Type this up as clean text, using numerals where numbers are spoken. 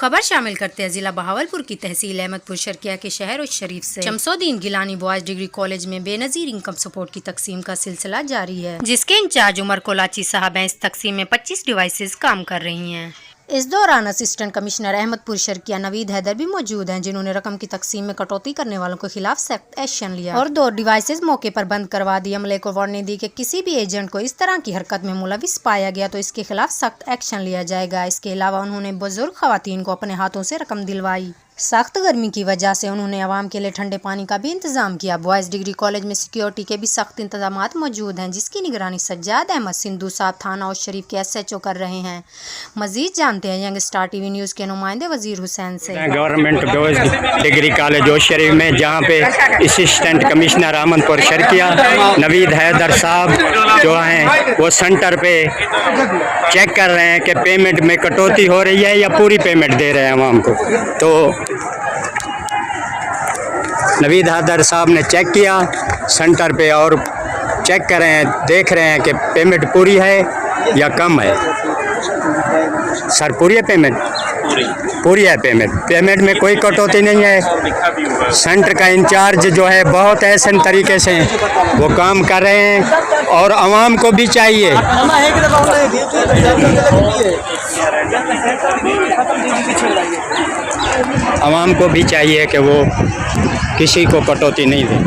खबर शामिल करते हैं जिला बहावलपुर की तहसील अहमदपुर शर्किया के शहर और शरीफ से Shamsuddin Gilani boys degree college में बेनजीर इनकम सपोर्ट की तकसीम का सिलसिला जारी है, जिसके इंचार्ज उमर कोलाची साहब हैं। इस तकसीम में 25 डिवाइसेस काम कर रही हैं। इस दौरान असिस्टेंट कमिश्नर अहमदपुर शर्किया नवीद हैदर भी मौजूद हैं, जिन्होंने रकम की तकसीम में कटौती करने वालों के खिलाफ सख्त एक्शन लिया और 2 डिवाइसेस मौके पर बंद करवा दी। अमले को वार्निंग दी कि किसी भी एजेंट को इस तरह की हरकत में मुलविस पाया गया तो इसके खिलाफ सख्त एक्शन लिया जाएगा। इसके अलावा उन्होंने बुजुर्ग खवातीन को अपने हाथों से रकम दिलवाई। सख्त गर्मी की वजह से उन्होंने आवाम के लिए ठंडे पानी का भी इंतजाम किया। बॉयज डिग्री कॉलेज में सिक्योरिटी के भी सख्त इंतजाम मौजूद हैं, जिसकी निगरानी सज्जाद अहमद सिंधु साहब थाना और शरीफ के SHO कर रहे हैं। मजीद जानते हैं यंग स्टार TV न्यूज़ के नुमाइंदे वजीर हुसैन से। गवर्नमेंट बॉयज डिग्री कॉलेज और शरीफ में, जहाँ पे असिस्टेंट कमिश्नर अहमदपुर शर्किया नवीद हैदर साहब जो हैं वो सेंटर पे चेक कर रहे हैं कि पेमेंट में कटौती हो रही है या पूरी पेमेंट दे रहे हैं आवाम को। तो नवीद हैदर साहब ने चेक किया सेंटर पे और चेक कर रहे हैं, देख रहे हैं कि पेमेंट पूरी है या कम है। सर पूरी है पेमेंट? पूरी है पेमेंट में कोई कटौती नहीं है। सेंटर का इंचार्ज जो है बहुत ऐसे तरीके से वो काम कर रहे हैं और आवाम को भी चाहिए कि वो किसी को कटौती नहीं दे।